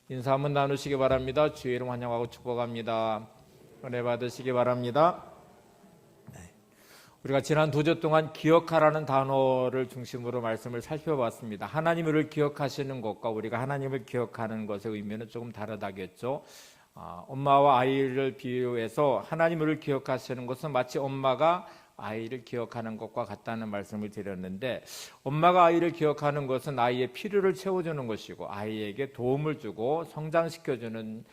인사 한번 나누시기 바랍니다. 주의 이름 환영하고 축복합니다. 은혜 받으시기 바랍니다. 우리가 지난 2주 동안 기억하라는 단어를 중심으로 말씀을 살펴봤습니다. 하나님을 기억하시는 것과 우리가 하나님을 기억하는 것의 의미는 조금 다르다겠죠. 엄마와 아이를 비유해서 하나님을 기억하시는 것은 마치 엄마가 아이를 기억하는 것과 같다는 말씀을 드렸는데, 엄마가 아이를 기억하는 것은 아이의 필요를 채워주는 것이고 아이에게 도움을 주고 성장시켜주는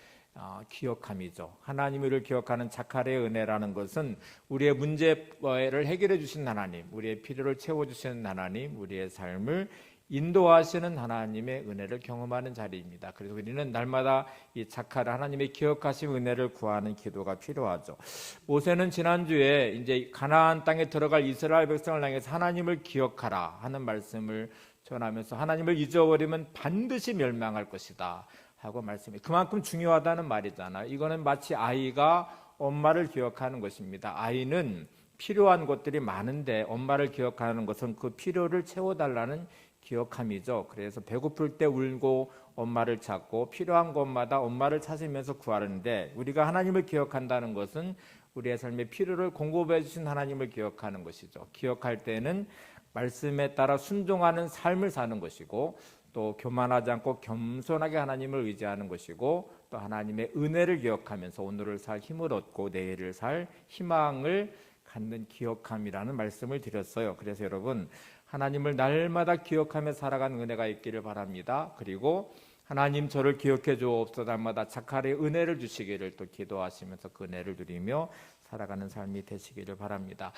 기억함이죠. 하나님을 기억하는 자카리의 은혜라는 것은 우리의 문제를 해결해 주신 하나님, 우리의 필요를 채워주시는 하나님, 우리의 삶을 인도하시는 하나님의 은혜를 경험하는 자리입니다. 그래서 우리는 날마다 이 자카를 하나님의 기억하신 은혜를 구하는 기도가 필요하죠. 모세는 지난주에 이제 가나안 땅에 들어갈 이스라엘 백성을 향해서 하나님을 기억하라 하는 말씀을 전하면서 하나님을 잊어버리면 반드시 멸망할 것이다 하고 말씀이 그만큼 중요하다는 말이잖아요. 이거는 마치 아이가 엄마를 기억하는 것입니다. 아이는 필요한 것들이 많은데 엄마를 기억하는 것은 그 필요를 채워달라는 기억함이죠. 그래서 배고플 때 울고 엄마를 찾고 필요한 것마다 엄마를 찾으면서 구하는데, 우리가 하나님을 기억한다는 것은 우리의 삶의 필요를 공급해 주신 하나님을 기억하는 것이죠. 기억할 때는 말씀에 따라 순종하는 삶을 사는 것이고, 또 교만하지 않고 겸손하게 하나님을 의지하는 것이고, 또 하나님의 은혜를 기억하면서 오늘을 살 힘을 얻고 내일을 살 희망을 갖는 기억함이라는 말씀을 드렸어요. 그래서 여러분, 하나님을 날마다 기억하며 살아가는 은혜가 있기를 바랍니다. 그리고 하나님 저를 기억해 주옵소서 날마다 자카리의 은혜를 주시기를 또 기도하시면서 그 은혜를 누리며 살아가는 삶이 되시기를 바랍니다.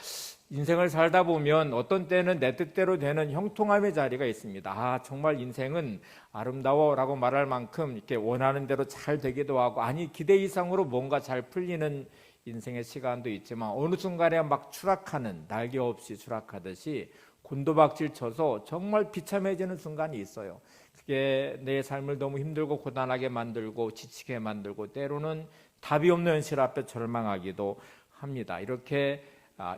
인생을 살다 보면 어떤 때는 내 뜻대로 되는 형통함의 자리가 있습니다. 정말 인생은 아름다워라고 말할 만큼 이렇게 원하는 대로 잘 되기도 하고, 아니 기대 이상으로 뭔가 잘 풀리는 인생의 시간도 있지만 어느 순간에 막 추락하는, 날개 없이 추락하듯이 곤도박질 쳐서 정말 비참해지는 순간이 있어요. 그게 내 삶을 너무 힘들고 고단하게 만들고 지치게 만들고 때로는 답이 없는 현실 앞에 절망하기도 합니다. 이렇게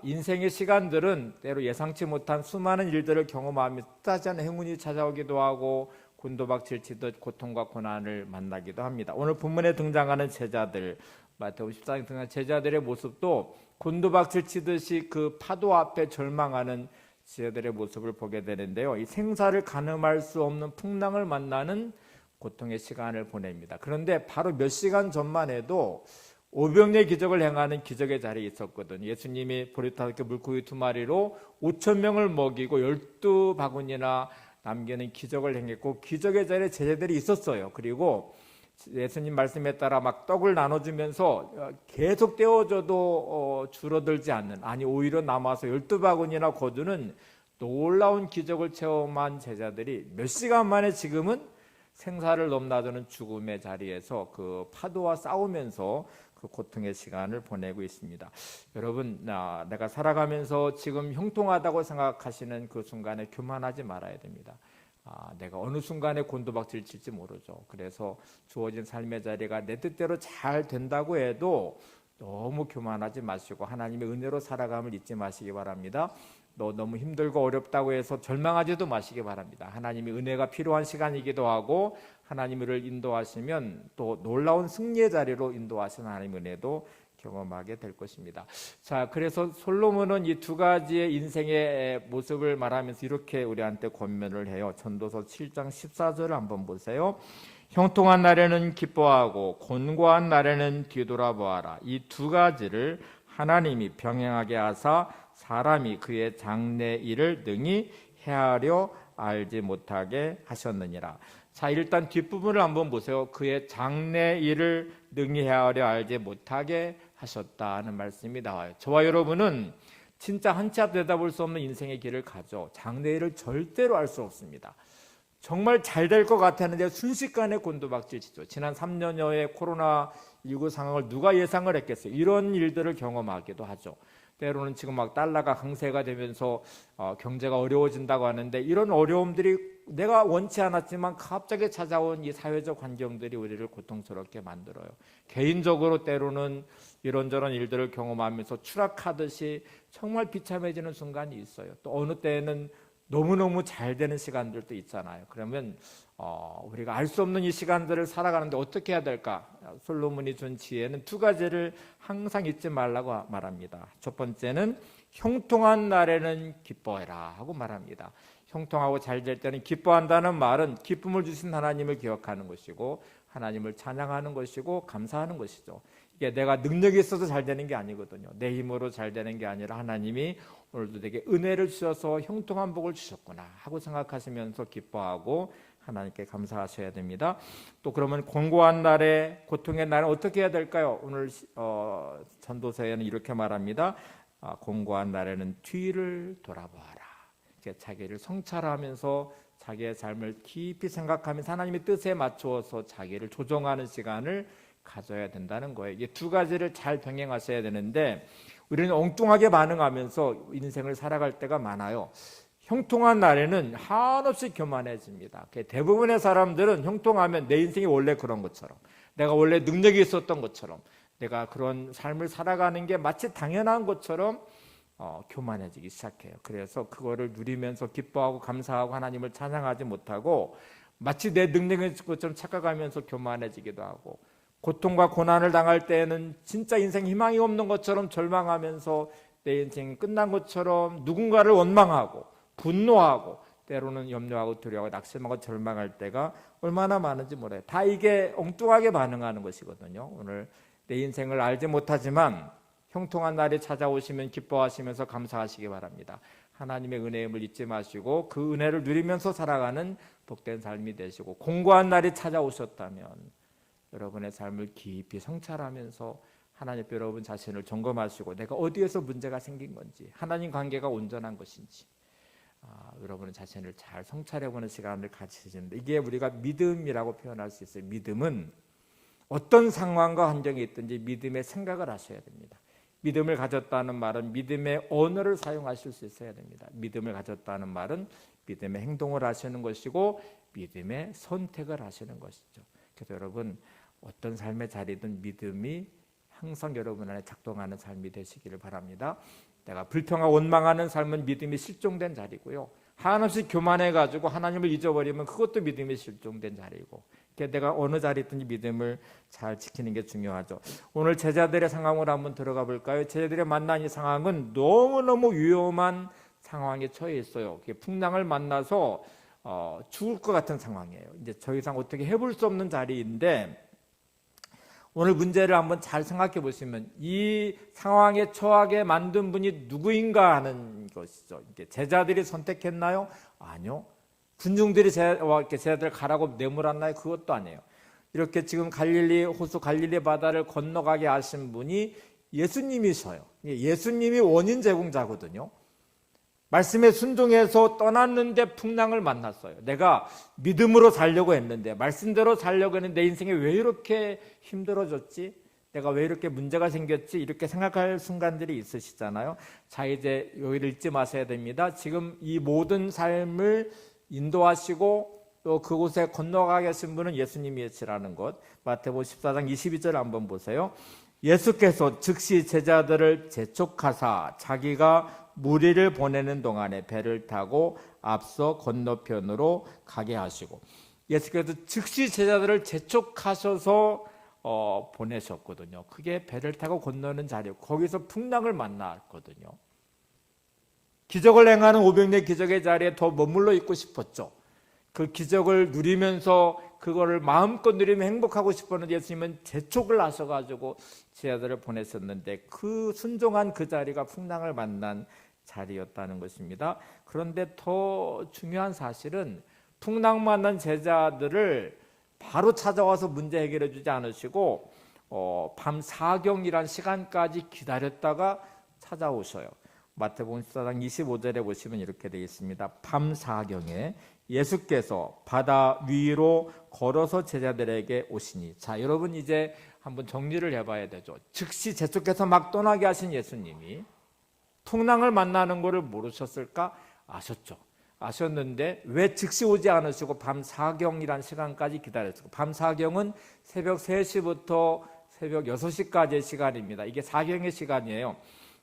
인생의 시간들은 때로 예상치 못한 수많은 일들을 경험하며 뜻하지 않은 행운이 찾아오기도 하고 곤도박질 치듯 고통과 고난을 만나기도 합니다. 오늘 본문에 등장하는 제자들, 마태복음 14장에 등장하는 제자들의 모습도 곤도박질 치듯이 그 파도 앞에 절망하는 제자들의 모습을 보게 되는데요. 이 생사를 가늠할 수 없는 풍랑을 만나는 고통의 시간을 보냅니다. 그런데 바로 몇 시간 전만 해도 오병이의 기적을 행하는 기적의 자리에 있었거든요. 예수님이 보리떡 물고기 2마리로 5,000명을 먹이고 12바구니나 남기는 기적을 행했고, 기적의 자리에 제자들이 있었어요. 그리고 예수님 말씀에 따라 막 떡을 나눠주면서 계속 떼어줘도 줄어들지 않는, 아니 오히려 남아서 12바구니나 거두는 놀라운 기적을 체험한 제자들이 몇 시간 만에 지금은 생사를 넘나드는 죽음의 자리에서 그 파도와 싸우면서 그 고통의 시간을 보내고 있습니다. 여러분, 내가 살아가면서 지금 형통하다고 생각하시는 그 순간에 교만하지 말아야 됩니다. 내가 어느 순간에 곤도박질 칠지 모르죠. 그래서 주어진 삶의 자리가 내 뜻대로 잘 된다고 해도 너무 교만하지 마시고 하나님의 은혜로 살아감을 잊지 마시기 바랍니다. 너무 힘들고 어렵다고 해서 절망하지도 마시기 바랍니다. 하나님의 은혜가 필요한 시간이기도 하고 하나님을 인도하시면 또 놀라운 승리의 자리로 인도하시는 하나님의 은혜도 경험하게 될 것입니다. 자, 그래서 솔로몬은 이 두 가지의 인생의 모습을 말하면서 이렇게 우리한테 권면을 해요. 전도서 7장 14절을 한번 보세요. 형통한 날에는 기뻐하고 곤고한 날에는 뒤돌아보아라. 이 두 가지를 하나님이 병행하게 하사 사람이 그의 장래 일을 능히 헤아려 알지 못하게 하셨느니라. 자, 일단 뒷부분을 한번 보세요. 그의 장래 일을 능히 헤아려 알지 못하게 하셨다는 말씀이 나와요. 저와 여러분은 진짜 한 치 앞 내다볼 수 없는 인생의 길을 가죠. 장래 일을 절대로 알 수 없습니다. 정말 잘 될 것 같았는데 순식간에 곤두박질치죠. 지난 3년여의 코로나19 상황을 누가 예상을 했겠어요. 이런 일들을 경험하기도 하죠. 때로는 지금 막 달러가 강세가 되면서 경제가 어려워진다고 하는데, 이런 어려움들이 내가 원치 않았지만 갑자기 찾아온 이 사회적 환경들이 우리를 고통스럽게 만들어요. 개인적으로 때로는 이런저런 일들을 경험하면서 추락하듯이 정말 비참해지는 순간이 있어요. 또 어느 때에는 너무너무 잘 되는 시간들도 있잖아요. 그러면 우리가 알 수 없는 이 시간들을 살아가는데 어떻게 해야 될까? 솔로몬이 준 지혜는 두 가지를 항상 잊지 말라고 말합니다. 첫 번째는 형통한 날에는 기뻐해라 하고 말합니다. 형통하고 잘 될 때는 기뻐한다는 말은 기쁨을 주신 하나님을 기억하는 것이고 하나님을 찬양하는 것이고 감사하는 것이죠. 이게 내가 능력이 있어서 잘 되는 게 아니거든요. 내 힘으로 잘 되는 게 아니라 하나님이 오늘도 내게 은혜를 주셔서 형통한 복을 주셨구나 하고 생각하시면서 기뻐하고 하나님께 감사하셔야 됩니다. 또 그러면 공고한 날에, 고통의 날에 어떻게 해야 될까요? 오늘 전도서에는 이렇게 말합니다. 공고한 날에는 뒤를 돌아보아라. 자기를 성찰하면서 자기의 삶을 깊이 생각하면서 하나님의 뜻에 맞추어서 자기를 조정하는 시간을 가져야 된다는 거예요. 이 두 가지를 잘 병행하셔야 되는데 우리는 엉뚱하게 반응하면서 인생을 살아갈 때가 많아요. 형통한 날에는 한없이 교만해집니다. 대부분의 사람들은 형통하면 내 인생이 원래 그런 것처럼, 내가 원래 능력이 있었던 것처럼, 내가 그런 삶을 살아가는 게 마치 당연한 것처럼 교만해지기 시작해요. 그래서 그거를 누리면서 기뻐하고 감사하고 하나님을 찬양하지 못하고 마치 내 능력인 것처럼 착각하면서 교만해지기도 하고, 고통과 고난을 당할 때에는 진짜 인생 희망이 없는 것처럼 절망하면서 내 인생이 끝난 것처럼 누군가를 원망하고 분노하고 때로는 염려하고 두려워하고 낙심하고 절망할 때가 얼마나 많은지 몰라요. 다 이게 엉뚱하게 반응하는 것이거든요. 오늘 내 인생을 알지 못하지만 형통한 날이 찾아오시면 기뻐하시면서 감사하시기 바랍니다. 하나님의 은혜임을 잊지 마시고 그 은혜를 누리면서 살아가는 복된 삶이 되시고, 공고한 날이 찾아오셨다면 여러분의 삶을 깊이 성찰하면서 하나님 앞에 여러분 자신을 점검하시고 내가 어디에서 문제가 생긴 건지, 하나님 관계가 온전한 것인지 여러분의 자신을 잘 성찰해보는 시간을 가지시는데, 이게 우리가 믿음이라고 표현할 수 있어요. 믿음은 어떤 상황과 환경이 있든지 믿음의 생각을 하셔야 됩니다. 믿음을 가졌다는 말은 믿음의 언어를 사용하실 수 있어야 됩니다. 믿음을 가졌다는 말은 믿음의 행동을 하시는 것이고 믿음의 선택을 하시는 것이죠. 그래서 여러분 어떤 삶의 자리든 믿음이 항상 여러분 안에 작동하는 삶이 되시기를 바랍니다. 내가 불평하고 원망하는 삶은 믿음이 실종된 자리고요, 한없이 교만해가지고 하나님을 잊어버리면 그것도 믿음이 실종된 자리고, 내가 어느 자리에 있든지 믿음을 잘 지키는 게 중요하죠. 오늘 제자들의 상황으로 한번 들어가 볼까요? 제자들의 만난 이 상황은 너무너무 위험한 상황에 처해 있어요. 풍랑을 만나서 죽을 것 같은 상황이에요. 이제 더 이상 어떻게 해볼 수 없는 자리인데, 오늘 문제를 한번 잘 생각해 보시면 이 상황에 처하게 만든 분이 누구인가 하는 것이죠. 제자들이 선택했나요? 아니요. 군중들이 제자들 가라고 내몰았나요? 그것도 아니에요. 이렇게 지금 갈릴리 호수 갈릴리 바다를 건너가게 하신 분이 예수님이셔요. 예수님이 원인 제공자거든요. 말씀에 순종해서 떠났는데 풍랑을 만났어요. 내가 믿음으로 살려고 했는데, 말씀대로 살려고 했는데 내 인생이 왜 이렇게 힘들어졌지? 내가 왜 이렇게 문제가 생겼지? 이렇게 생각할 순간들이 있으시잖아요. 자, 이제 여기를 잊지 마셔야 됩니다. 지금 이 모든 삶을 인도하시고 또 그곳에 건너가게 하신 분은 예수님이시라는 것. 마태복음 14장 22절 한번 보세요. 예수께서 즉시 제자들을 재촉하사 자기가 무리를 보내는 동안에 배를 타고 앞서 건너편으로 가게 하시고, 예수께서 즉시 제자들을 재촉하셔서 보내셨거든요. 그게 배를 타고 건너는 자리고, 거기서 풍랑을 만났거든요. 기적을 행하는 500년 기적의 자리에 더 머물러 있고 싶었죠. 그 기적을 누리면서 그거를 마음껏 누리면 행복하고 싶었는데 예수님은 재촉을 하셔가지고 제자들을 보내셨는데, 그 순종한 그 자리가 풍랑을 만난 자리였다는 것입니다. 그런데 더 중요한 사실은 풍랑 만난 제자들을 바로 찾아와서 문제 해결해 주지 않으시고 밤 사경이란 시간까지 기다렸다가 찾아오셔요. 마태복음 14장 25절에 보시면 이렇게 되어 있습니다. 밤 사경에 예수께서 바다 위로 걸어서 제자들에게 오시니. 자, 여러분 이제 한번 정리를 해봐야 되죠. 즉시 재촉해서 막 떠나게 하신 예수님이 풍랑을 만나는 것을 모르셨을까? 아셨죠. 아셨는데 왜 즉시 오지 않으시고 밤 사경이란 시간까지 기다렸을까? 밤 사경은 새벽 3시부터 새벽 6시까지의 시간입니다. 이게 사경의 시간이에요.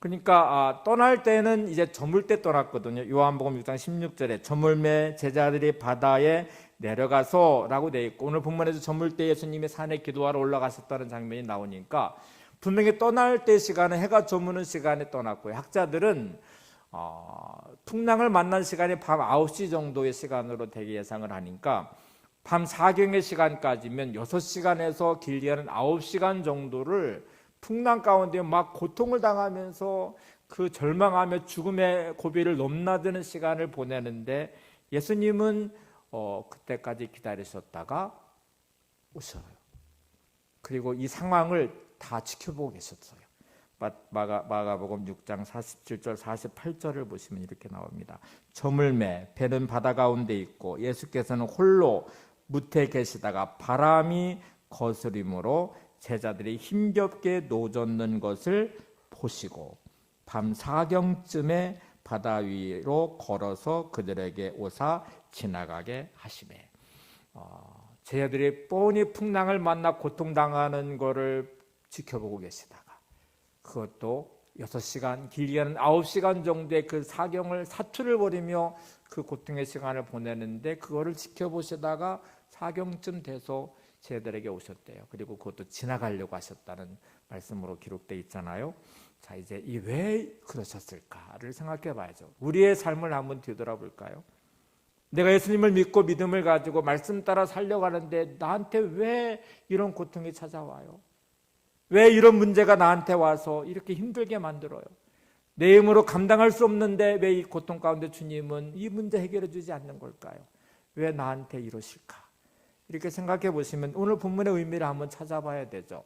그러니까 떠날 때는 이제 저물 때 떠났거든요. 요한복음 6장 16절에 저물매 제자들이 바다에 내려가서라고 되어 있고, 오늘 본문에서 저물 때 예수님이 산에 기도하러 올라가셨다는 장면이 나오니까 분명히 떠날 때 시간은 해가 저무는 시간에 떠났고요. 학자들은 풍랑을 만난 시간이 밤 9시 정도의 시간으로 대개 예상을 하니까 밤 사경의 시간까지면 6시간에서 길게는 9시간 정도를 풍랑 가운데 막 고통을 당하면서 그 절망하며 죽음의 고비를 넘나드는 시간을 보내는데, 예수님은 그때까지 기다리셨다가 오셔요. 그리고 이 상황을 다 지켜보고 계셨어요. 마가복음 6장 47절 48절을 보시면 이렇게 나옵니다. 저물매 배는 바다 가운데 있고 예수께서는 홀로 무태에 계시다가 바람이 거스림으로 제자들이 힘겹게 노젓는 것을 보시고 밤 사경쯤에 바다 위로 걸어서 그들에게 오사 지나가게 하시매. 제자들이 뻔히 풍랑을 만나 고통당하는 것을 지켜보고 계시다가 그것도 6시간, 길게는 9시간 정도의 그 사투를 벌이며 그 고통의 시간을 보내는데, 그거를 지켜보시다가 사경쯤 돼서 제자들에게 오셨대요. 그리고 그것도 지나가려고 하셨다는 말씀으로 기록되어 있잖아요. 자, 이제 이 왜 그러셨을까를 생각해 봐야죠. 우리의 삶을 한번 뒤돌아볼까요? 내가 예수님을 믿고 믿음을 가지고 말씀 따라 살려가는데 나한테 왜 이런 고통이 찾아와요? 왜 이런 문제가 나한테 와서 이렇게 힘들게 만들어요? 내 힘으로 감당할 수 없는데 왜 이 고통 가운데 주님은 이 문제 해결해 주지 않는 걸까요? 왜 나한테 이러실까? 이렇게 생각해 보시면 오늘 본문의 의미를 한번 찾아봐야 되죠.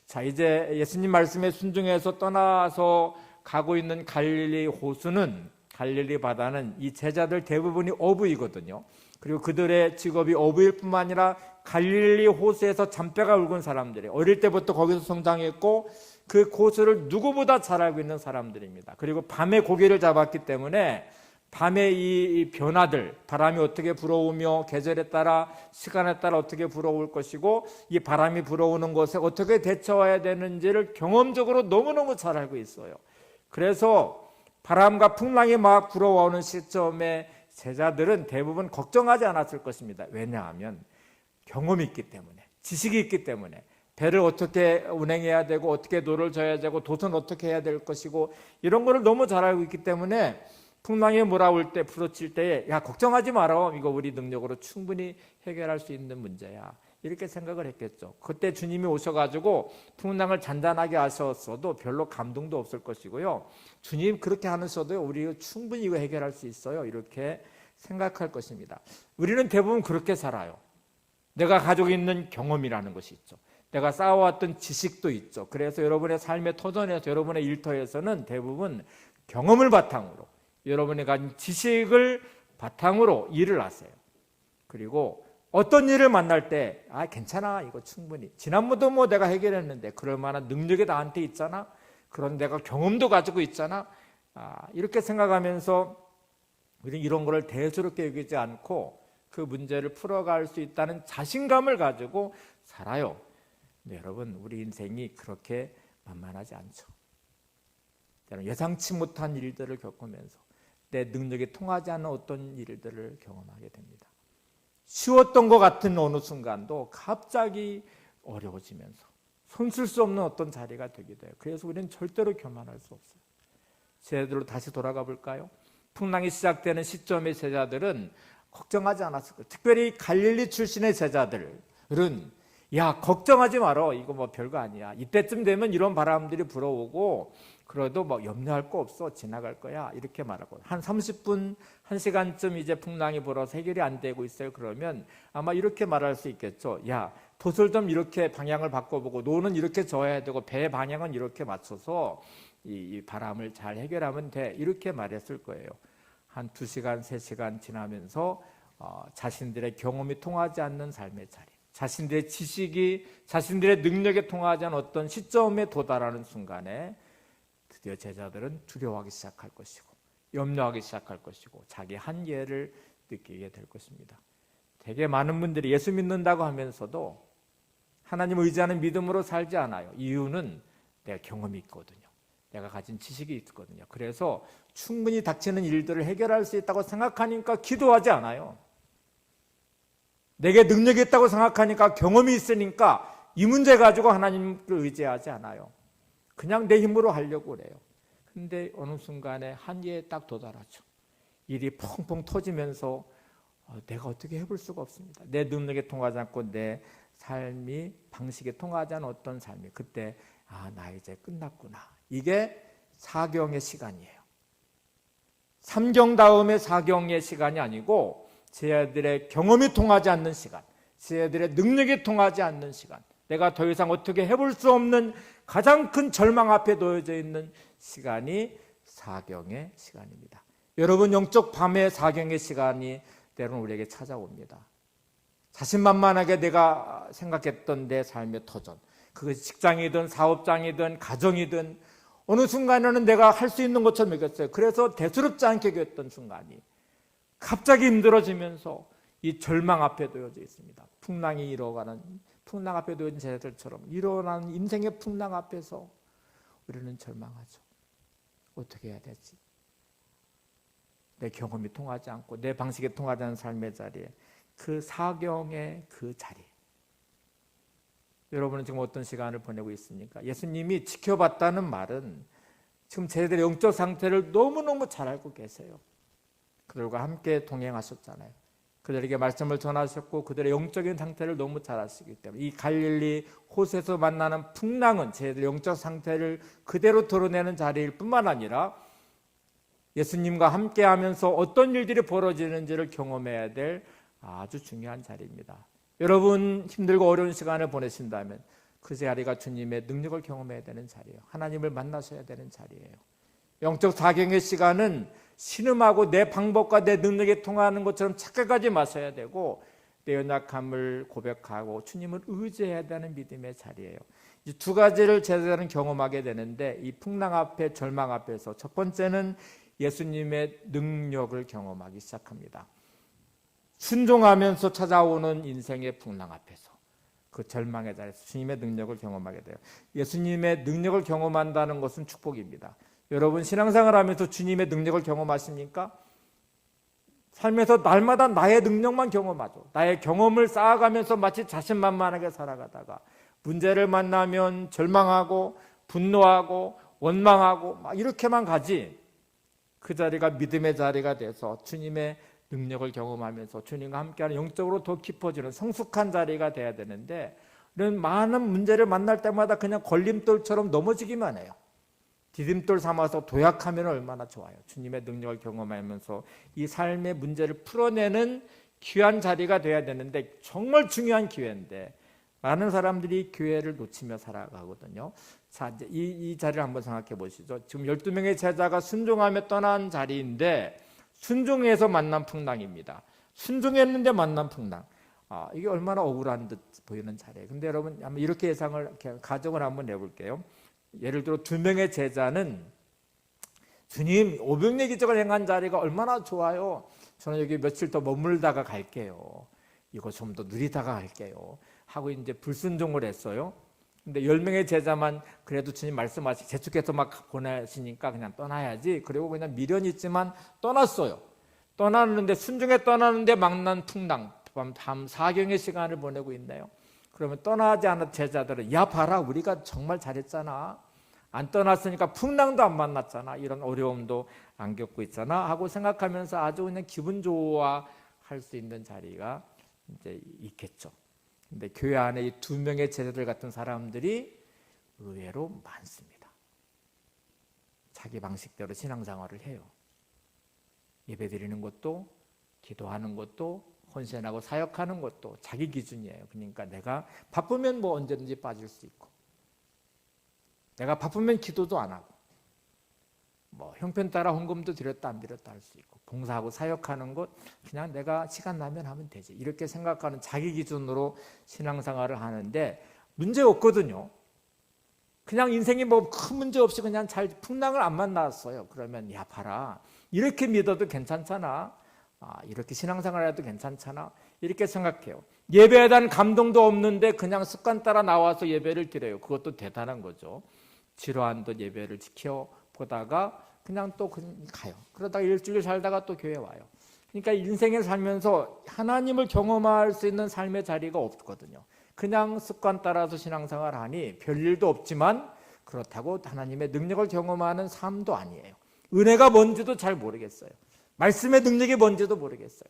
자, 이제 예수님 말씀에 순종해서 떠나서 가고 있는 갈릴리 호수는, 갈릴리 바다는 이 제자들 대부분이 어부이거든요. 그리고 그들의 직업이 어부일 뿐만 아니라 갈릴리 호수에서 잔뼈가 굵은 사람들이 어릴 때부터 거기서 성장했고 그 호수를 누구보다 잘 알고 있는 사람들입니다. 그리고 밤에 고기를 잡았기 때문에 밤에 이 변화들, 바람이 어떻게 불어오며 계절에 따라 시간에 따라 어떻게 불어올 것이고 이 바람이 불어오는 것에 어떻게 대처해야 되는지를 경험적으로 너무너무 잘 알고 있어요. 그래서 바람과 풍랑이 막 불어오는 시점에 제자들은 대부분 걱정하지 않았을 것입니다. 왜냐하면 경험이 있기 때문에, 지식이 있기 때문에, 배를 어떻게 운행해야 되고 어떻게 노를 져야 되고 돛은 어떻게 해야 될 것이고 이런 거를 너무 잘 알고 있기 때문에 풍랑이 몰아올 때, 부딪힐 때에 야, 걱정하지 마라, 이거 우리 능력으로 충분히 해결할 수 있는 문제야, 이렇게 생각을 했겠죠. 그때 주님이 오셔가지고 풍랑을 잔잔하게 하셨어도 별로 감동도 없을 것이고요. 주님 그렇게 하셨어도 우리 충분히 이거 해결할 수 있어요, 이렇게 생각할 것입니다. 우리는 대부분 그렇게 살아요. 내가 가지고 있는 경험이라는 것이 있죠. 내가 쌓아왔던 지식도 있죠. 그래서 여러분의 삶의 터전에서, 여러분의 일터에서는 대부분 경험을 바탕으로, 여러분이 가진 지식을 바탕으로 일을 하세요. 그리고 어떤 일을 만날 때 괜찮아, 이거 충분히 지난번도 뭐 내가 해결했는데 그럴 만한 능력이 나한테 있잖아, 그런 내가 경험도 가지고 있잖아, 이렇게 생각하면서 우리는 이런 거를 대수롭게 여기지 않고 그 문제를 풀어갈 수 있다는 자신감을 가지고 살아요. 근데 여러분, 우리 인생이 그렇게 만만하지 않죠. 예상치 못한 일들을 겪으면서 내 능력이 통하지 않는 어떤 일들을 경험하게 됩니다. 쉬웠던 것 같은 어느 순간도 갑자기 어려워지면서 손쓸 수 없는 어떤 자리가 되기도 해요. 그래서 우리는 절대로 교만할 수 없어요. 제자들로 다시 돌아가 볼까요? 풍랑이 시작되는 시점의 제자들은 걱정하지 않았을 거예요. 특별히 갈릴리 출신의 제자들은 야, 걱정하지 마라, 이거 뭐 별거 아니야, 이때쯤 되면 이런 바람들이 불어오고 그래도 뭐 염려할 거 없어, 지나갈 거야, 이렇게 말하고 한 30분, 1시간쯤 이제 풍랑이 불어서 해결이 안 되고 있어요. 그러면 아마 이렇게 말할 수 있겠죠. 야, 돛을 좀 이렇게 방향을 바꿔보고 노는 이렇게 져야 되고 배 방향은 이렇게 맞춰서 이 바람을 잘 해결하면 돼, 이렇게 말했을 거예요. 한 2시간, 3시간 지나면서 자신들의 경험이 통하지 않는 삶의 자리, 자신들의 지식이, 자신들의 능력에 통하지 않은 어떤 시점에 도달하는 순간에 드디어 제자들은 두려워하기 시작할 것이고 염려하기 시작할 것이고 자기 한계를 느끼게 될 것입니다. 되게 많은 분들이 예수 믿는다고 하면서도 하나님을 의지하는 믿음으로 살지 않아요. 이유는 내가 경험이 있거든요. 내가 가진 지식이 있거든요. 그래서 충분히 닥치는 일들을 해결할 수 있다고 생각하니까 기도하지 않아요. 내게 능력이 있다고 생각하니까, 경험이 있으니까 이 문제 가지고 하나님을 의지하지 않아요. 그냥 내 힘으로 하려고 그래요. 근데 어느 순간에 한계에 딱 도달하죠. 일이 펑펑 터지면서 내가 어떻게 해볼 수가 없습니다. 내 능력에 통하지 않고 내 삶이 방식에 통하지 않은 어떤 삶이, 그때 나 이제 끝났구나. 이게 사경의 시간이에요. 삼경 다음에 사경의 시간이 아니고 제 아들의 경험이 통하지 않는 시간, 제 아들의 능력이 통하지 않는 시간, 내가 더 이상 어떻게 해볼 수 없는 가장 큰 절망 앞에 놓여져 있는 시간이 사경의 시간입니다. 여러분, 영적 밤의 사경의 시간이 때로는 우리에게 찾아옵니다. 자신만만하게 내가 생각했던 내 삶의 터전, 그것이 직장이든 사업장이든 가정이든 어느 순간에는 내가 할 수 있는 것처럼 여겼어요. 그래서 대수롭지 않게 여겼던 순간이 갑자기 힘들어지면서 이 절망 앞에 놓여져 있습니다. 풍랑이 일어가는, 풍랑 앞에 놓여진 제자들처럼 일어나는 인생의 풍랑 앞에서 우리는 절망하죠. 어떻게 해야 되지? 내 경험이 통하지 않고 내 방식에 통하지 않는 삶의 자리에, 그 사경의 그 자리, 여러분은 지금 어떤 시간을 보내고 있습니까? 예수님이 지켜봤다는 말은 지금 제자들의 영적 상태를 너무너무 잘 알고 계세요. 그들과 함께 동행하셨잖아요. 그들에게 말씀을 전하셨고 그들의 영적인 상태를 너무 잘 아시기 때문에 이 갈릴리 호수에서 만나는 풍랑은 제자들의 영적 상태를 그대로 드러내는 자리일 뿐만 아니라 예수님과 함께하면서 어떤 일들이 벌어지는지를 경험해야 될 아주 중요한 자리입니다. 여러분, 힘들고 어려운 시간을 보내신다면 그 자리가 주님의 능력을 경험해야 되는 자리예요. 하나님을 만나셔야 되는 자리예요. 영적 사경의 시간은 신음하고 내 방법과 내 능력에 통하는 것처럼 착각하지 마셔야 되고, 내 연약함을 고백하고 주님을 의지해야 되는 믿음의 자리예요. 이 두 가지를 제자들은 경험하게 되는데, 이 풍랑 앞에, 절망 앞에서 첫 번째는 예수님의 능력을 경험하기 시작합니다. 순종하면서 찾아오는 인생의 풍랑 앞에서, 그 절망의 자리에서 주님의 능력을 경험하게 돼요. 예수님의 능력을 경험한다는 것은 축복입니다. 여러분, 신앙생활 하면서 주님의 능력을 경험하십니까? 삶에서 날마다 나의 능력만 경험하죠. 나의 경험을 쌓아가면서 마치 자신만만하게 살아가다가 문제를 만나면 절망하고 분노하고 원망하고 막 이렇게만 가지, 그 자리가 믿음의 자리가 돼서 주님의 능력을 경험하면서 주님과 함께하는 영적으로 더 깊어지는 성숙한 자리가 돼야 되는데, 이런 많은 문제를 만날 때마다 그냥 걸림돌처럼 넘어지기만 해요. 디딤돌 삼아서 도약하면 얼마나 좋아요. 주님의 능력을 경험하면서 이 삶의 문제를 풀어내는 귀한 자리가 돼야 되는데, 정말 중요한 기회인데 많은 사람들이 기회를 놓치며 살아가거든요. 자, 이제 이 자리를 한번 생각해 보시죠. 지금 12명의 제자가 순종하며 떠난 자리인데 순종해서 만난 풍랑입니다. 순종했는데 만난 풍랑. 이게 얼마나 억울한 듯 보이는 자리예요. 근데 여러분, 한번 이렇게 가정을 한번 내볼게요. 예를 들어 2명의 제자는 주님, 오병이어 기적을 행한 자리가 얼마나 좋아요. 저는 여기 며칠 더 머물다가 갈게요. 이거 좀 더 누리다가 갈게요. 하고 이제 불순종을 했어요. 근데 10명의 제자만 그래도 주님 말씀하시 재촉해서 막 보내시니까 그냥 떠나야지. 그리고 그냥 미련이 있지만 떠났어요. 떠나는데, 순종에 떠나는데 만난 풍랑, 다음 사경의 시간을 보내고 있네요. 그러면 떠나지 않은 제자들은, 야 봐라, 우리가 정말 잘했잖아. 안 떠났으니까 풍랑도 안 만났잖아. 이런 어려움도 안 겪고 있잖아. 하고 생각하면서 아주 그냥 기분 좋아할 수 있는 자리가 이제 있겠죠. 근데 교회 안에 이 2명의 제자들 같은 사람들이 의외로 많습니다. 자기 방식대로 신앙생활을 해요. 예배 드리는 것도, 기도하는 것도, 헌신하고 사역하는 것도 자기 기준이에요. 그러니까 내가 바쁘면 뭐 언제든지 빠질 수 있고, 내가 바쁘면 기도도 안 하고, 뭐 형편 따라 헌금도 드렸다 안 드렸다 할 수 있고, 봉사하고 사역하는 것 그냥 내가 시간 나면 하면 되지, 이렇게 생각하는 자기 기준으로 신앙생활을 하는데 문제 없거든요. 그냥 인생이 뭐 큰 문제 없이 그냥 잘 풍랑을 안 만났어요. 그러면 야 봐라, 이렇게 믿어도 괜찮잖아. 이렇게 신앙생활해도 괜찮잖아. 이렇게 생각해요. 예배에 대한 감동도 없는데 그냥 습관 따라 나와서 예배를 드려요. 그것도 대단한 거죠. 지루한도 예배를 지켜보다가 그냥 또 가요. 그러다가 일주일 살다가 또 교회 와요. 그러니까 인생을 살면서 하나님을 경험할 수 있는 삶의 자리가 없거든요. 그냥 습관 따라서 신앙생활을 하니 별일도 없지만 그렇다고 하나님의 능력을 경험하는 삶도 아니에요. 은혜가 뭔지도 잘 모르겠어요. 말씀의 능력이 뭔지도 모르겠어요.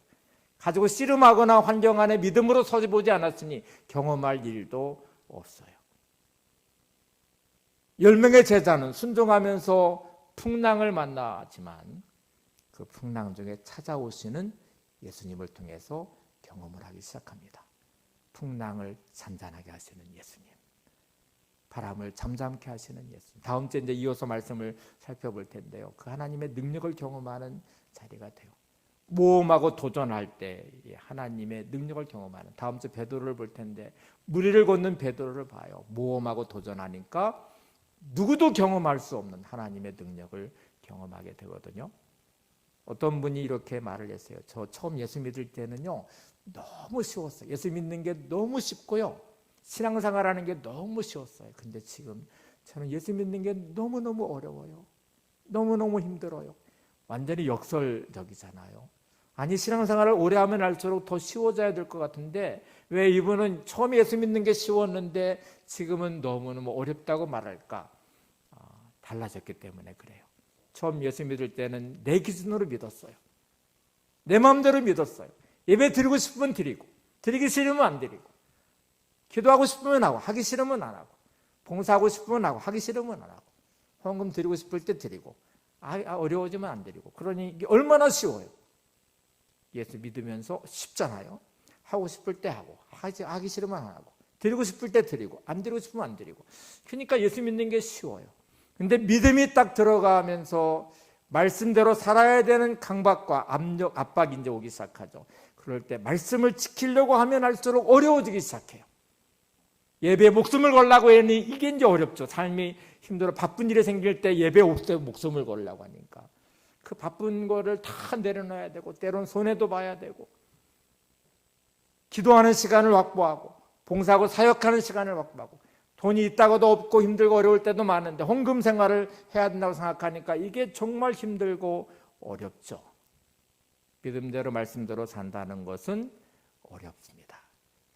가지고 씨름하거나 환경 안에 믿음으로 서보지 않았으니 경험할 일도 없어요. 10명의 제자는 순종하면서 풍랑을 만나지만 그 풍랑 중에 찾아오시는 예수님을 통해서 경험을 하기 시작합니다. 풍랑을 잔잔하게 하시는 예수님, 바람을 잠잠케 하시는 예수님. 다음 주에 이제 이어서 말씀을 살펴볼 텐데요. 그 하나님의 능력을 경험하는 자리가 돼요. 모험하고 도전할 때 하나님의 능력을 경험하는, 다음 주 베드로를 볼 텐데 물 위를 걷는 베드로를 봐요. 모험하고 도전하니까 누구도 경험할 수 없는 하나님의 능력을 경험하게 되거든요. 어떤 분이 이렇게 말을 했어요. 저 처음 예수 믿을 때는요, 너무 쉬웠어요. 예수 믿는 게 너무 쉽고요, 신앙생활하는 게 너무 쉬웠어요. 근데 지금 저는 예수 믿는 게 너무너무 어려워요. 너무너무 힘들어요. 완전히 역설적이잖아요. 아니, 신앙생활을 오래 하면 할수록 더 쉬워져야 될 것 같은데 왜 이분은 처음 예수 믿는 게 쉬웠는데 지금은 너무너무 어렵다고 말할까? 달라졌기 때문에 그래요. 처음 예수 믿을 때는 내 기준으로 믿었어요. 내 마음대로 믿었어요. 예배 드리고 싶으면 드리고, 드리기 싫으면 안 드리고, 기도하고 싶으면 하고, 하기 싫으면 안 하고, 봉사하고 싶으면 하고, 하기 싫으면 안 하고, 헌금 드리고 싶을 때 드리고, 어려워지면 안 드리고. 그러니 이게 얼마나 쉬워요. 예수 믿으면서 쉽잖아요. 하고 싶을 때 하고, 하기 싫으면 안 하고, 드리고 싶을 때 드리고, 안 드리고 싶으면 안 드리고. 그러니까 예수 믿는 게 쉬워요. 근데 믿음이 딱 들어가면서 말씀대로 살아야 되는 강박과 압박이 이제 오기 시작하죠. 그럴 때 말씀을 지키려고 하면 할수록 어려워지기 시작해요. 예배에 목숨을 걸라고 하니 이게 이제 어렵죠. 삶이 힘들어 바쁜 일이 생길 때 예배에 목숨을 걸려고 하니까 그 바쁜 거를 다 내려놔야 되고, 때론 손해도 봐야 되고, 기도하는 시간을 확보하고, 봉사하고 사역하는 시간을 확보하고, 돈이 있다고도 없고 힘들고 어려울 때도 많은데 헌금 생활을 해야 된다고 생각하니까 이게 정말 힘들고 어렵죠. 믿음대로 말씀대로 산다는 것은 어렵습니다.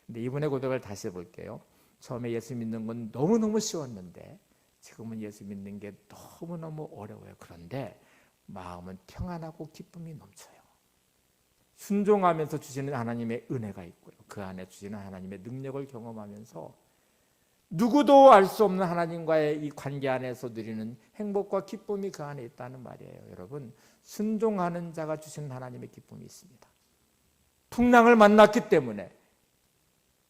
근데 이분의 고백을 다시 볼게요. 처음에 예수 믿는 건 너무너무 쉬웠는데 지금은 예수 믿는 게 너무너무 어려워요. 그런데 마음은 평안하고 기쁨이 넘쳐요. 순종하면서 주시는 하나님의 은혜가 있고요, 그 안에 주시는 하나님의 능력을 경험하면서 누구도 알 수 없는 하나님과의 이 관계 안에서 누리는 행복과 기쁨이 그 안에 있다는 말이에요. 여러분, 순종하는 자가 주시는 하나님의 기쁨이 있습니다. 풍랑을 만났기 때문에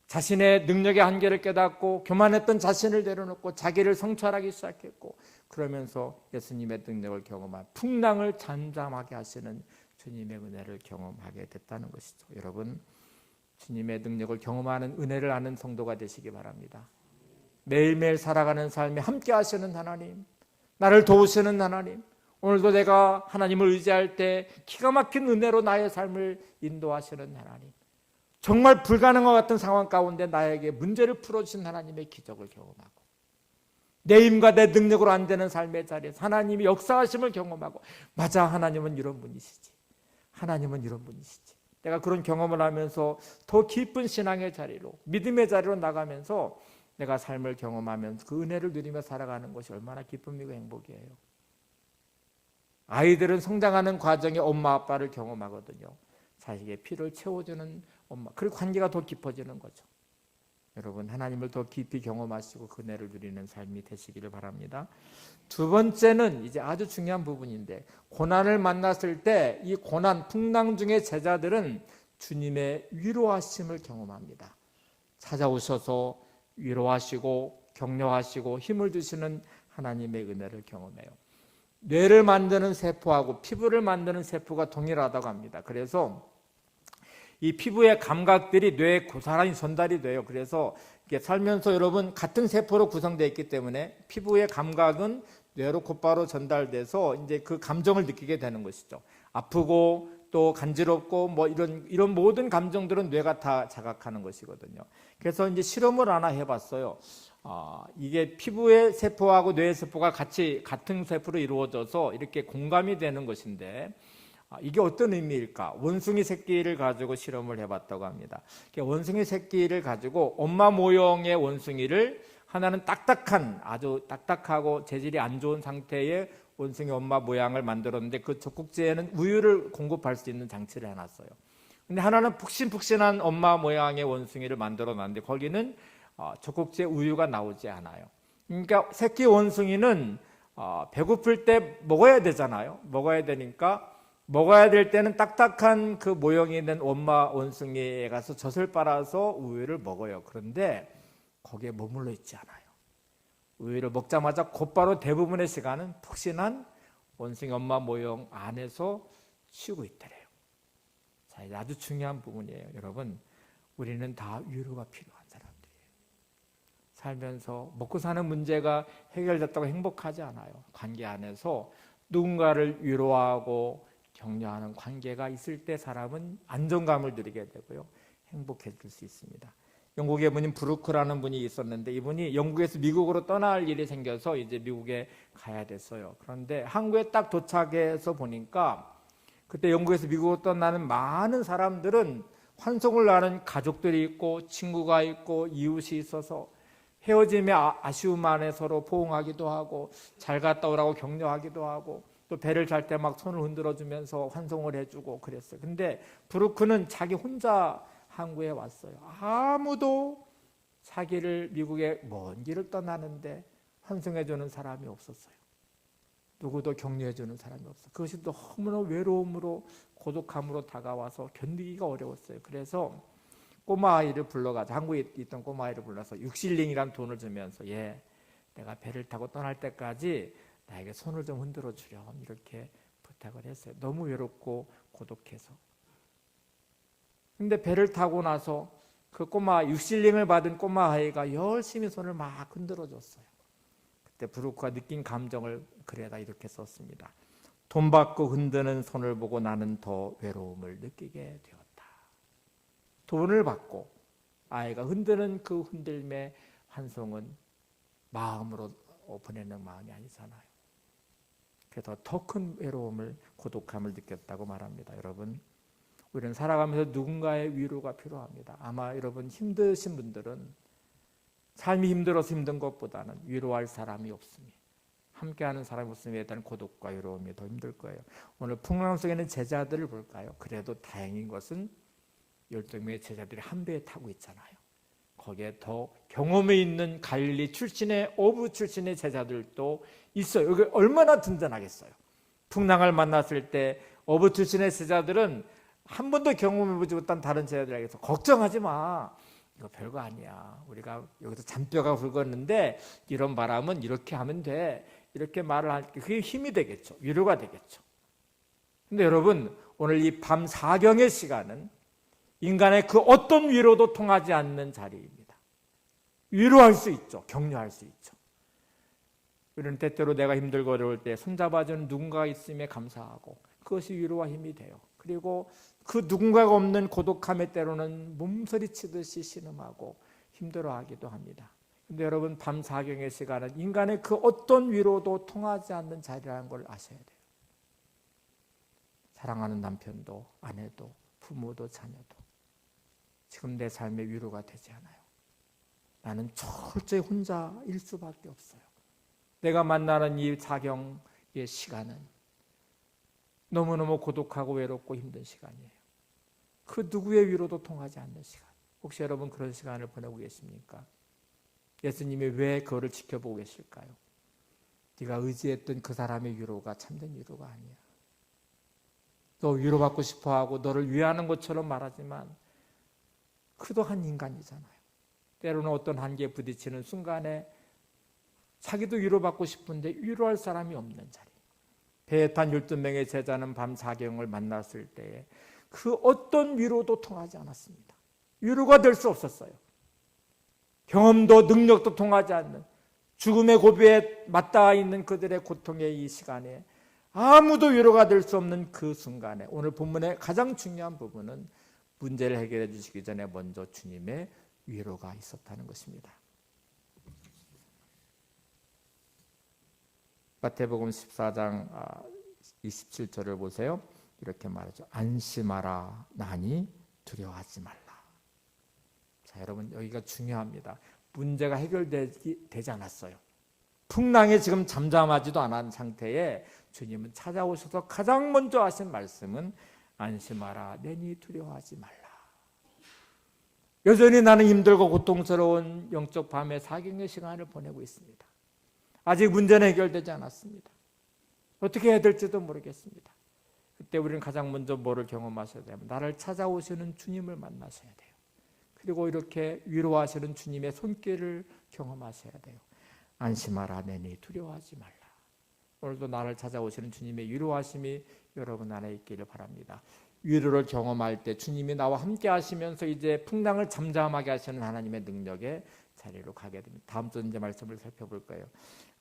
자신의 능력의 한계를 깨닫고 교만했던 자신을 내려놓고 자기를 성찰하기 시작했고, 그러면서 예수님의 능력을 경험한, 풍랑을 잠잠하게 하시는 주님의 은혜를 경험하게 됐다는 것이죠. 여러분, 주님의 능력을 경험하는 은혜를 아는 성도가 되시기 바랍니다. 매일매일 살아가는 삶에 함께 하시는 하나님, 나를 도우시는 하나님, 오늘도 내가 하나님을 의지할 때 기가 막힌 은혜로 나의 삶을 인도하시는 하나님, 정말 불가능한 것 같은 상황 가운데 나에게 문제를 풀어주신 하나님의 기적을 경험하고, 내 힘과 내 능력으로 안 되는 삶의 자리에서 하나님이 역사하심을 경험하고, 맞아, 하나님은 이런 분이시지, 하나님은 이런 분이시지. 내가 그런 경험을 하면서 더 깊은 신앙의 자리로, 믿음의 자리로 나가면서 내가 삶을 경험하면서 그 은혜를 누리며 살아가는 것이 얼마나 기쁨이고 행복이에요. 아이들은 성장하는 과정에 엄마 아빠를 경험하거든요. 자식의 피를 채워주는 엄마, 그리고 관계가 더 깊어지는 거죠. 여러분, 하나님을 더 깊이 경험하시고 그 은혜를 누리는 삶이 되시기를 바랍니다. 두 번째는 이제 아주 중요한 부분인데, 고난을 만났을 때 이 고난, 풍랑 중에 제자들은 주님의 위로하심을 경험합니다. 찾아오셔서 위로하시고 격려하시고 힘을 주시는 하나님의 은혜를 경험해요. 뇌를 만드는 세포하고 피부를 만드는 세포가 동일하다고 합니다. 그래서 이 피부의 감각들이 뇌에 고스란히 전달이 돼요. 그래서 이게 살면서 여러분 같은 세포로 구성되어 있기 때문에 피부의 감각은 뇌로 곧바로 전달돼서 이제 그 감정을 느끼게 되는 것이죠. 아프고 또 간지럽고 뭐 이런 모든 감정들은 뇌가 다 자각하는 것이거든요. 그래서 이제 실험을 하나 해봤어요. 이게 피부의 세포하고 뇌의 세포가 같은 세포로 이루어져서 이렇게 공감이 되는 것인데, 이게 어떤 의미일까? 원숭이 새끼를 가지고 실험을 해봤다고 합니다. 원숭이 새끼를 가지고 엄마 모형의 원숭이를, 하나는 아주 딱딱하고 재질이 안 좋은 상태의 원숭이 엄마 모양을 만들었는데, 그 젖꼭지에는 우유를 공급할 수 있는 장치를 해놨어요. 근데 하나는 푹신푹신한 엄마 모양의 원숭이를 만들어 놨는데, 거기는 젖꼭지에 우유가 나오지 않아요. 그러니까 새끼 원숭이는 배고플 때 먹어야 되잖아요. 먹어야 되니까 먹어야 될 때는 딱딱한 그 모형이 있는 엄마 원숭이에 가서 젖을 빨아서 우유를 먹어요. 그런데 거기에 머물러 있지 않아요. 우유를 먹자마자 곧바로 대부분의 시간은 푹신한 원숭이 엄마 모형 안에서 쉬고 있더래요. 자, 이제 아주 중요한 부분이에요. 여러분, 우리는 다 위로가 필요한 사람들이에요. 살면서 먹고 사는 문제가 해결됐다고 행복하지 않아요. 관계 안에서 누군가를 위로하고 격려하는 관계가 있을 때 사람은 안정감을 누리게 되고요, 행복해질 수 있습니다. 영국의 분인 브루크라는 분이 있었는데, 이분이 영국에서 미국으로 떠날 일이 생겨서 이제 미국에 가야 됐어요. 그런데 한국에 딱 도착해서 보니까 그때 영국에서 미국으로 떠나는 많은 사람들은 환송을 나는 가족들이 있고 친구가 있고 이웃이 있어서 헤어짐의 아쉬움 안에 서로 포옹하기도 하고 잘 갔다 오라고 격려하기도 하고 또 배를 잘 때 막 손을 흔들어주면서 환송을 해주고 그랬어요. 근데 브루크는 자기 혼자 한국에 왔어요. 아무도 자기를 미국에 먼 길을 떠나는데 환송해주는 사람이 없었어요. 누구도 격려해주는 사람이 없어요. 그것이 너무나 외로움으로 고독함으로 다가와서 견디기가 어려웠어요. 그래서 꼬마아이를 불러가서, 한국에 있던 꼬마아이를 불러서 6실링이란 돈을 주면서, 내가 배를 타고 떠날 때까지 나에게 손을 좀 흔들어 주렴, 이렇게 부탁을 했어요. 너무 외롭고 고독해서. 근데 배를 타고 나서 그 6실링을 받은 꼬마아이가 열심히 손을 막 흔들어 줬어요. 그때 브루크가 느낀 감정을 글에다 이렇게 썼습니다. 돈 받고 흔드는 손을 보고 나는 더 외로움을 느끼게 되었다. 돈을 받고 아이가 흔드는 그 흔들림의 환송은 마음으로 보내는 마음이 아니잖아요. 그래서 더 큰 외로움을, 고독함을 느꼈다고 말합니다. 여러분, 우리는 살아가면서 누군가의 위로가 필요합니다. 아마 여러분 힘드신 분들은 삶이 힘들어서 힘든 것보다는 위로할 사람이 없으니, 함께하는 사람이 없음에 대한 고독과 외로움이 더 힘들 거예요. 오늘 풍랑 속에 있는 제자들을 볼까요? 그래도 다행인 것은 12명의 제자들이 한 배에 타고 있잖아요. 거기에 더 경험이 있는 갈릴리 출신의, 어부 출신의 제자들도 있어요. 이게 얼마나 든든하겠어요. 풍랑을 만났을 때 어부 출신의 제자들은 한 번도 경험해보지 못한 다른 제자들에게서 걱정하지 마, 이거 별거 아니야, 우리가 여기서 잔뼈가 굵었는데 이런 바람은 이렇게 하면 돼, 이렇게 말을 할 때 그게 힘이 되겠죠. 위로가 되겠죠. 근데 여러분, 오늘 이 밤 사경의 시간은 인간의 그 어떤 위로도 통하지 않는 자리입니다. 위로할 수 있죠. 격려할 수 있죠. 우리는 때때로 내가 힘들고 어려울 때 손잡아주는 누군가가 있음에 감사하고 그것이 위로와 힘이 돼요. 그리고 그 누군가가 없는 고독함에 때로는 몸서리치듯이 신음하고 힘들어하기도 합니다. 근데 여러분, 밤 사경의 시간은 인간의 그 어떤 위로도 통하지 않는 자리라는 걸 아셔야 돼요. 사랑하는 남편도 아내도 부모도 자녀도 지금 내 삶의 위로가 되지 않아요. 나는 철저히 혼자일 수밖에 없어요. 내가 만나는 이 사경의 시간은 너무너무 고독하고 외롭고 힘든 시간이에요. 그 누구의 위로도 통하지 않는 시간. 혹시 여러분 그런 시간을 보내고 계십니까? 예수님이 왜 그거를 지켜보고 계실까요? 네가 의지했던 그 사람의 위로가 참된 위로가 아니야. 너 위로받고 싶어하고 너를 위하는 것처럼 말하지만 그도 한 인간이잖아요. 때로는 어떤 한계에 부딪히는 순간에 자기도 위로받고 싶은데 위로할 사람이 없는 자리. 배에 탄 12명의 제자는 밤 사경을 만났을 때에 그 어떤 위로도 통하지 않았습니다. 위로가 될 수 없었어요. 경험도 능력도 통하지 않는 죽음의 고비에 맞닿아 있는 그들의 고통의 이 시간에 아무도 위로가 될 수 없는 그 순간에 오늘 본문의 가장 중요한 부분은 문제를 해결해 주시기 전에 먼저 주님의 위로가 있었다는 것입니다. 마태복음 14장 27절을 보세요. 이렇게 말하죠. 안심하라, 나니 두려워하지 말라. 자, 여러분 여기가 중요합니다. 문제가 해결되지 않았어요. 풍랑이 지금 잠잠하지도 않은 상태에 주님은 찾아오셔서 가장 먼저 하신 말씀은 안심하라, 내니 두려워하지 말라. 여전히 나는 힘들고 고통스러운 영적 밤의 사경의 시간을 보내고 있습니다. 아직 문제는 해결되지 않았습니다. 어떻게 해야 될지도 모르겠습니다. 그때 우리는 가장 먼저 뭐를 경험하셔야 돼요? 나를 찾아오시는 주님을 만나셔야 돼요. 그리고 이렇게 위로하시는 주님의 손길을 경험하셔야 돼요. 안심하라, 내니 두려워하지 말라. 오늘도 나를 찾아오시는 주님의 위로하심이 여러분 안에 있기를 바랍니다. 위로를 경험할 때 주님이 나와 함께 하시면서 이제 풍랑을 잠잠하게 하시는 하나님의 능력의 자리로 가게 됩니다. 다음 주 이제 말씀을 살펴볼 거예요.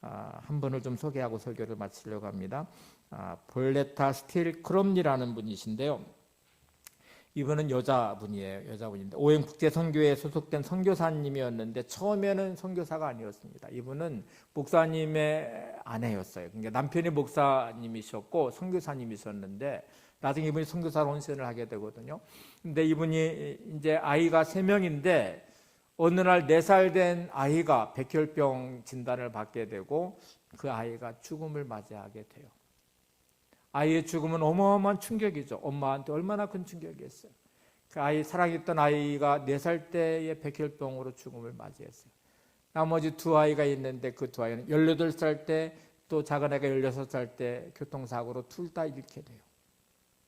한 분을 좀 소개하고 설교를 마치려고 합니다. 볼레타 스틸 크롬니라는 분이신데요. 이분은 여자분이에요. 여자분인데 오행국제선교회에 소속된 선교사님이었는데 처음에는 선교사가 아니었습니다. 이분은 목사님의 아내였어요. 그러니까 남편이 목사님이셨고 선교사님이셨는데 나중에 이분이 선교사로 헌신을 하게 되거든요. 근데 이분이 이제 아이가 3명인데 어느 날 4살 된 아이가 백혈병 진단을 받게 되고 그 아이가 죽음을 맞이하게 돼요. 아이의 죽음은 어마어마한 충격이죠. 엄마한테 얼마나 큰 충격이었어요. 그 아이, 사랑했던 아이가 4살 때의 백혈병으로 죽음을 맞이했어요. 나머지 2아이가 있는데 그 2아이는 18살 때 또 작은 애가 16살 때 교통사고로 둘 다 잃게 돼요.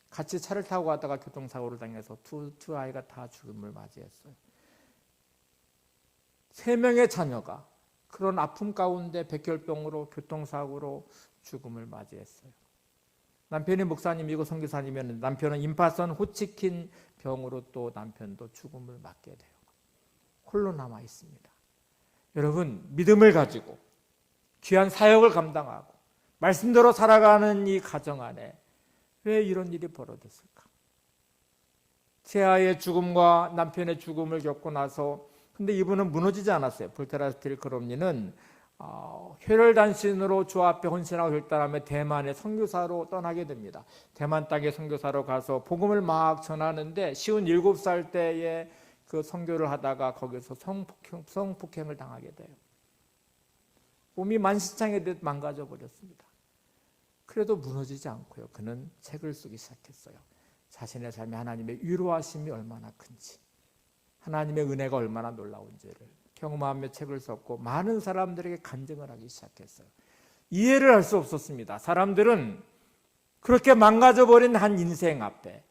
같이 차를 타고 가다가 교통사고를 당해서 두 아이가 다 죽음을 맞이했어요. 3명의 자녀가 그런 아픔 가운데 백혈병으로 교통사고로 죽음을 맞이했어요. 남편이 목사님이고 선교사님이었는데 남편은 임파선 호치킨 병으로 또 남편도 죽음을 맞게 돼요. 홀로 남아 있습니다. 여러분, 믿음을 가지고 귀한 사역을 감당하고 말씀대로 살아가는 이 가정 안에 왜 이런 일이 벌어졌을까? 제 아이의 죽음과 남편의 죽음을 겪고 나서 근데 이분은 무너지지 않았어요. 볼테라 스틸 크롬니는 혈혈단신으로 주 앞에 헌신하고 결단하며 대만의 선교사로 떠나게 됩니다. 대만 땅에 선교사로 가서 복음을 막 전하는데 쉬운 7살 때에 그 선교를 하다가 거기서 성폭행을 당하게 돼요. 몸이 만신창이 듯 망가져 버렸습니다. 그래도 무너지지 않고요. 그는 책을 쓰기 시작했어요. 자신의 삶에 하나님의 위로하심이 얼마나 큰지, 하나님의 은혜가 얼마나 놀라운지를 경험하며 책을 썼고 많은 사람들에게 간증을 하기 시작했어요. 이해를 할 수 없었습니다. 사람들은 그렇게 망가져버린 한 인생 앞에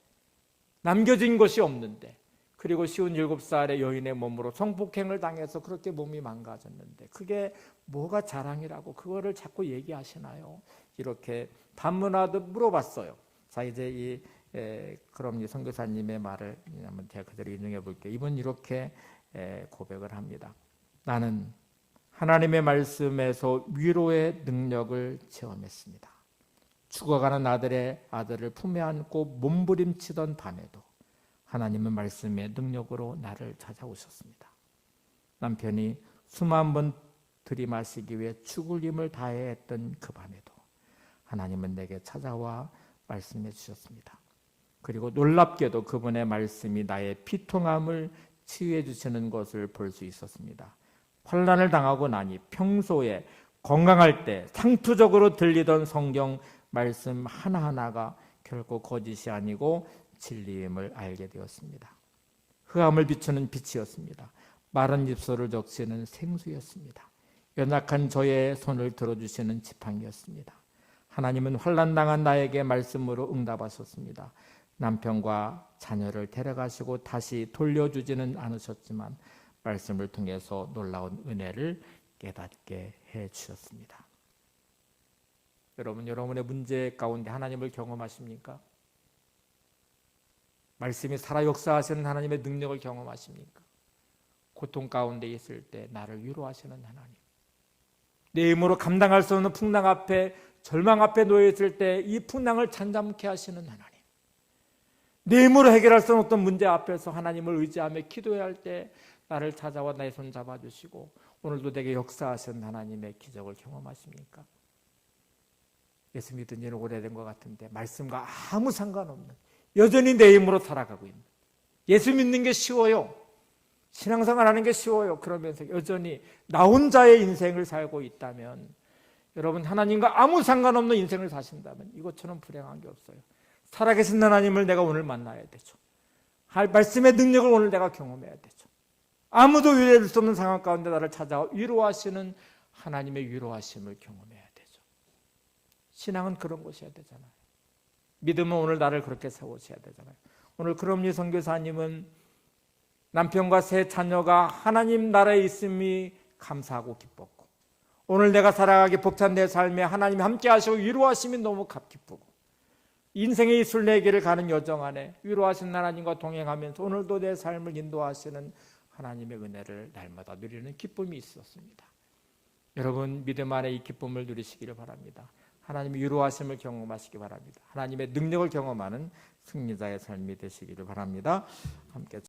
남겨진 것이 없는데, 그리고 쉬운 7살의 여인의 몸으로 성폭행을 당해서 그렇게 몸이 망가졌는데 그게 뭐가 자랑이라고 그거를 자꾸 얘기하시나요? 이렇게 반문하듯 물어봤어요. 자, 이제 그럼 이 선교사님의 말을 한번 제가 그대로 인용해 볼게요. 이분 이렇게 고백을 합니다. 나는 하나님의 말씀에서 위로의 능력을 체험했습니다. 죽어가는 아들을 품에 안고 몸부림치던 밤에도 하나님의 말씀의 능력으로 나를 찾아오셨습니다. 남편이 숨 한 번 들이마시기 위해 죽을 힘을 다해 했던 그 밤에도 하나님은 내게 찾아와 말씀해 주셨습니다. 그리고 놀랍게도 그분의 말씀이 나의 피통함을 치유해 주시는 것을 볼 수 있었습니다. 환난을 당하고 나니 평소에 건강할 때 상투적으로 들리던 성경 말씀 하나하나가 결코 거짓이 아니고 진리임을 알게 되었습니다. 흑암을 비추는 빛이었습니다. 마른 입술을 적시는 생수였습니다. 연약한 저의 손을 들어주시는 지팡이였습니다. 하나님은 환난당한 나에게 말씀으로 응답하셨습니다. 남편과 자녀를 데려가시고 다시 돌려주지는 않으셨지만 말씀을 통해서 놀라운 은혜를 깨닫게 해주셨습니다. 여러분, 여러분의 문제 가운데 하나님을 경험하십니까? 말씀이 살아 역사하시는 하나님의 능력을 경험하십니까? 고통 가운데 있을 때 나를 위로하시는 하나님, 내 힘으로 감당할 수 없는 풍랑 앞에 절망 앞에 놓여 있을 때 이 풍랑을 잠잠케 하시는 하나님, 내 힘으로 해결할 수 없는 문제 앞에서 하나님을 의지하며 기도해야 할 때 나를 찾아와 나의 손 잡아주시고 오늘도 내게 역사하신 하나님의 기적을 경험하십니까? 예수 믿은 지는 오래된 것 같은데 말씀과 아무 상관없는, 여전히 내 힘으로 살아가고 있는, 예수 믿는 게 쉬워요, 신앙생활 하는 게 쉬워요, 그러면서 여전히 나 혼자의 인생을 살고 있다면, 여러분 하나님과 아무 상관없는 인생을 사신다면 이것처럼 불행한 게 없어요. 살아계신 하나님을 내가 오늘 만나야 되죠. 말씀의 능력을 오늘 내가 경험해야 되죠. 아무도 위로할 수 없는 상황 가운데 나를 찾아와 위로하시는 하나님의 위로하심을 경험해야 되죠. 신앙은 그런 것이어야 되잖아요. 믿음은 오늘 나를 그렇게 세우셔야 되잖아요. 오늘 그럼리 선교사님은 남편과 세 자녀가 하나님 나라에 있음이 감사하고 기뻤고, 오늘 내가 살아가기 벅찬 내 삶에 하나님이 함께 하시고 위로하심이 너무 기쁘고, 인생의 순례길을 가는 여정 안에 위로하신 하나님과 동행하면서 오늘도 내 삶을 인도하시는 하나님의 은혜를 날마다 누리는 기쁨이 있었습니다. 여러분 믿음 안에 이 기쁨을 누리시기를 바랍니다. 하나님의 위로하심을 경험하시기 바랍니다. 하나님의 능력을 경험하는 승리자의 삶이 되시기를 바랍니다. 함께